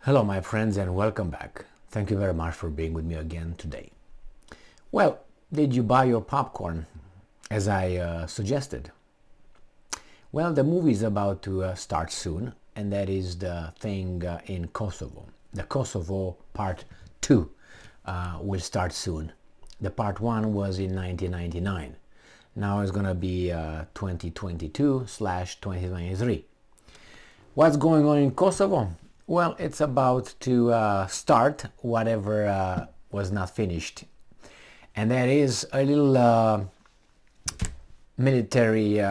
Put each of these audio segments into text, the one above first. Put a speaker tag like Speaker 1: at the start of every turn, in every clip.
Speaker 1: Hello my friends and welcome back. Thank you very much for being with me again today. Well, did you buy your popcorn as I suggested? Well, the movie is about to start soon, and that is the thing in Kosovo. The Kosovo Part 2 will start soon. The Part 1 was in 1999. Now it's gonna be 2022/2023. What's going on in Kosovo? Well, it's about to start whatever was not finished. And that is a little military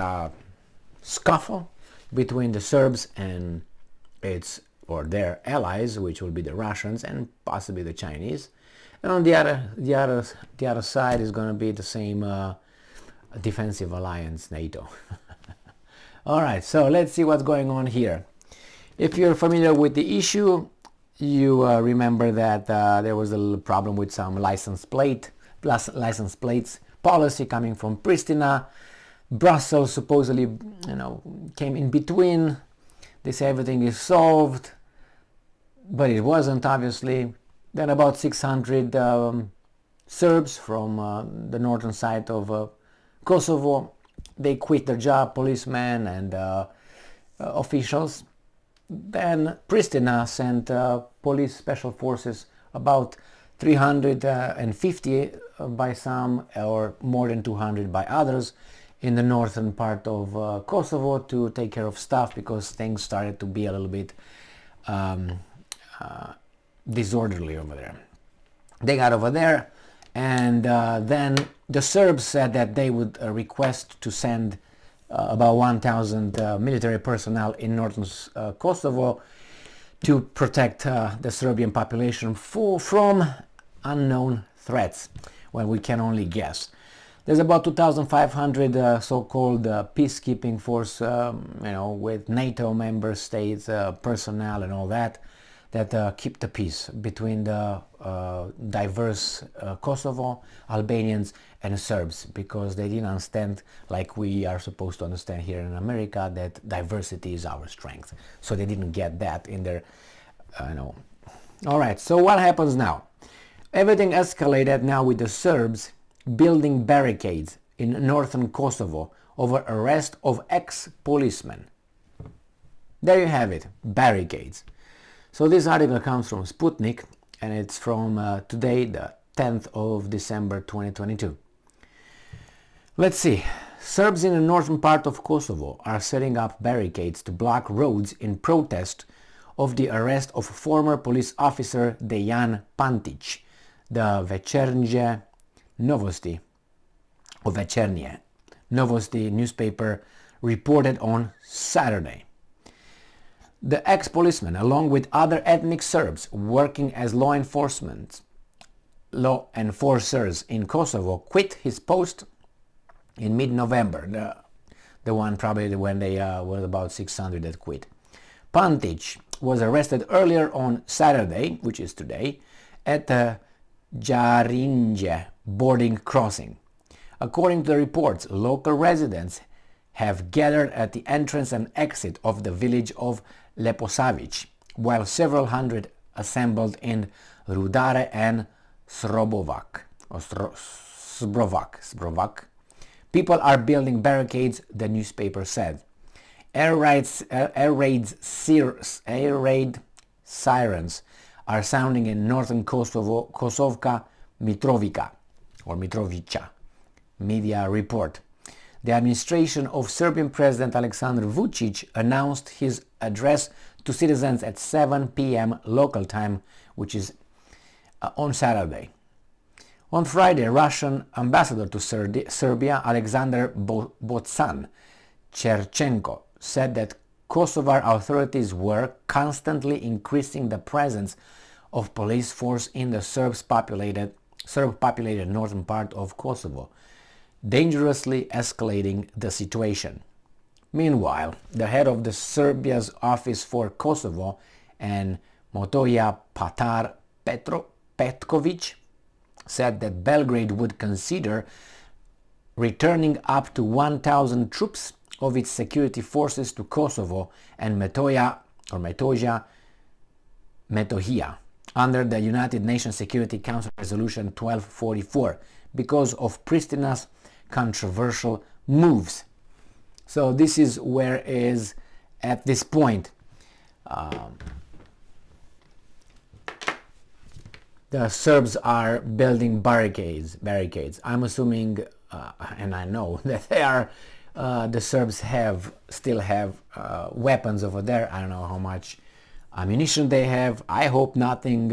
Speaker 1: scuffle between the Serbs and their allies, which will be the Russians and possibly the Chinese. And on the other side is going to be the same defensive alliance, NATO. All right, so let's see what's going on here. If you're familiar with the issue, you remember that there was a little problem with some license plates policy coming from Pristina. Brussels supposedly, came in between. They say everything is solved, but it wasn't, obviously. Then about 600 Serbs from the northern side of Kosovo, they quit their job, policemen and officials. Then Pristina sent police special forces, about 350 by some, or more than 200 by others, in the northern part of Kosovo to take care of stuff, because things started to be a little bit disorderly over there. They got over there, and then the Serbs said that they would request to send about 1,000 military personnel in northern Kosovo to protect the Serbian population from unknown threats. Well, we can only guess. There's about 2,500 so-called peacekeeping force, with NATO member states, personnel and all that keep the peace between the diverse Kosovo, Albanians and Serbs, because they didn't understand, like we are supposed to understand here in America, that diversity is our strength. So they didn't get that in their, All right, so what happens now? Everything escalated now with the Serbs building barricades in northern Kosovo over arrest of ex-policemen. There you have it, barricades. So this article comes from Sputnik, and it's from today, the 10th of December 2022. Let's see. Serbs in the northern part of Kosovo are setting up barricades to block roads in protest of the arrest of former police officer Dejan Pantić, the Večernje Novosti newspaper reported on Saturday. The ex-policeman, along with other ethnic Serbs working as law enforcers in Kosovo, quit his post in mid-November. The one probably when they were about 600 that quit. Pantić was arrested earlier on Saturday, which is today, at the Jarinje boarding crossing. According to the reports, local residents have gathered at the entrance and exit of the village of Leposavić, while several hundred assembled in Rudare and Srobovac. People are building barricades, the newspaper said. Air raid sirens are sounding in northern Kosovo, Kosovka Mitrovica, or Mitrovica, media report. The administration of Serbian President Aleksandar Vučić announced his address to citizens at 7 p.m. local time, which is on Saturday. On Friday, Russian ambassador to Serbia, Alexander Botsan Cherchenko, said that Kosovar authorities were constantly increasing the presence of police force in the Serb-populated northern part of Kosovo, dangerously escalating the situation. Meanwhile, the head of the Serbia's office for Kosovo and Motoja Patar Petković said that Belgrade would consider returning up to 1,000 troops of its security forces to Kosovo, and Metoja Metohija under the United Nations Security Council Resolution 1244 because of Pristina's controversial moves. So this is where is at this point the Serbs are building barricades. I'm assuming, and I know that they are. The Serbs still have weapons over there. I don't know how much ammunition they have. I hope nothing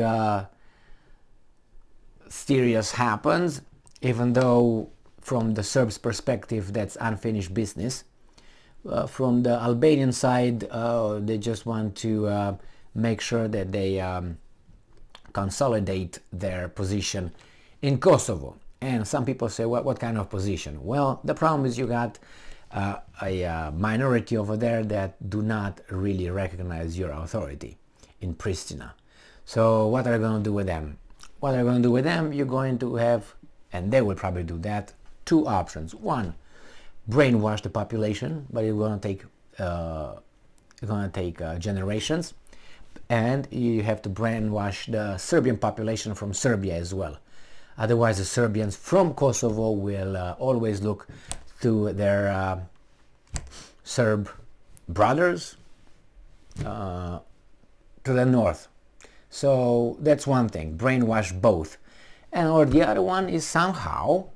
Speaker 1: serious happens, even though from the Serbs' perspective that's unfinished business. From the Albanian side, they just want to make sure that they consolidate their position in Kosovo. And some people say, what kind of position? Well, the problem is you got a minority over there that do not really recognize your authority in Pristina. So what are you going to do with them? What are you going to do with them? You're going to have, and they will probably do that, two options. One, brainwash the population, but it's going to take generations. And you have to brainwash the Serbian population from Serbia as well. Otherwise, the Serbians from Kosovo will always look to their Serb brothers to the north. So that's one thing, brainwash both. And or the other one is somehow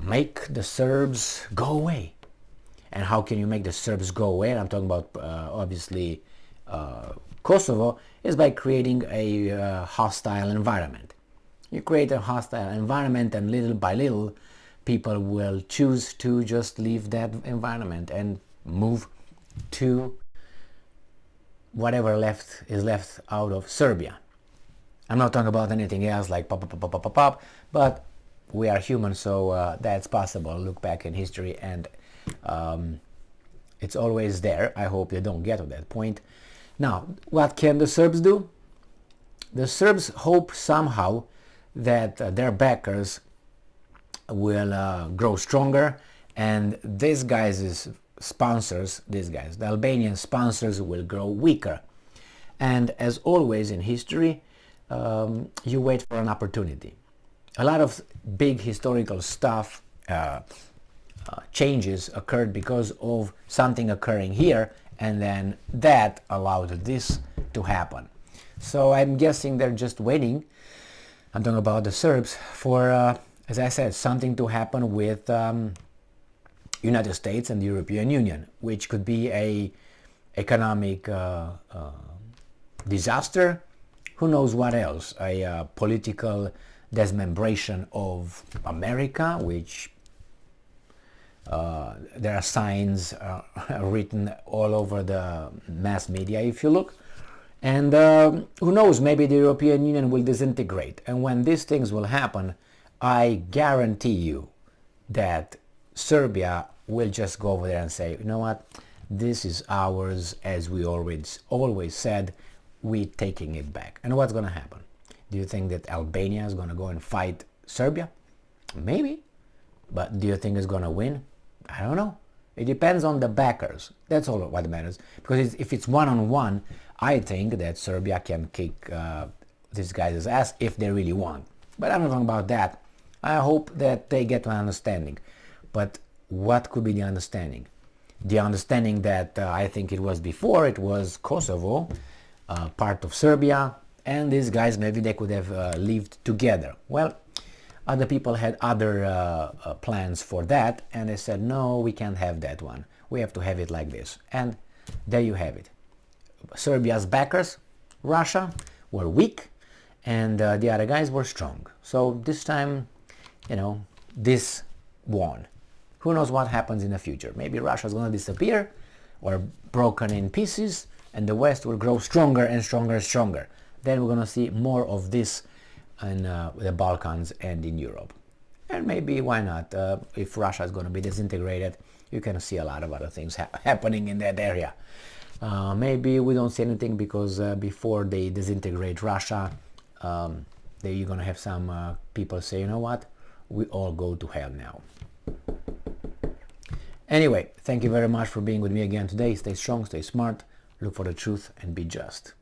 Speaker 1: make the Serbs go away. And how can you make the Serbs go away? And I'm talking about obviously Kosovo, is by creating a hostile environment. You create a hostile environment and little by little people will choose to just leave that environment and move to whatever is left out of Serbia. I'm not talking about anything else like pop, but we are human, so that's possible. Look back in history and it's always there. I hope they don't get to that point. Now, what can the Serbs do? The Serbs hope somehow that their backers will grow stronger, and these guys' sponsors, the Albanian sponsors, will grow weaker. And as always in history, you wait for an opportunity. A lot of big historical stuff, changes occurred because of something occurring here, and then that allowed this to happen. So I'm guessing they're just waiting, I'm talking about the Serbs, for, as I said, something to happen with United States and the European Union, which could be a economic disaster. Who knows what else? A political dismembration of America, which there are signs written all over the mass media if you look. And who knows, maybe the European Union will disintegrate. And when these things will happen, I guarantee you that Serbia will just go over there and say, you know what, this is ours, as we always said, we're taking it back. And what's going to happen? Do you think that Albania is going to go and fight Serbia? Maybe. But do you think it's going to win? I don't know. It depends on the backers. That's all what matters. Because if it's one-on-one, I think that Serbia can kick these guys' ass if they really want. But I'm not talking about that. I hope that they get to an understanding. But what could be the understanding? The understanding that I think it was before, it was Kosovo, part of Serbia, and these guys, maybe they could have lived together. Well, other people had other plans for that, and they said, no, we can't have that one. We have to have it like this. And there you have it. Serbia's backers, Russia, were weak, and the other guys were strong. So this time, you know, this won. Who knows what happens in the future? Maybe Russia's going to disappear or broken in pieces, and the West will grow stronger and stronger and stronger. Then we're going to see more of this in the Balkans and in Europe. And maybe, why not? If Russia is going to be disintegrated, you can see a lot of other things happening in that area. Maybe we don't see anything because before they disintegrate Russia, you're going to have some people say, you know what, we all go to hell now. Anyway, thank you very much for being with me again today. Stay strong, stay smart, look for the truth, and be just.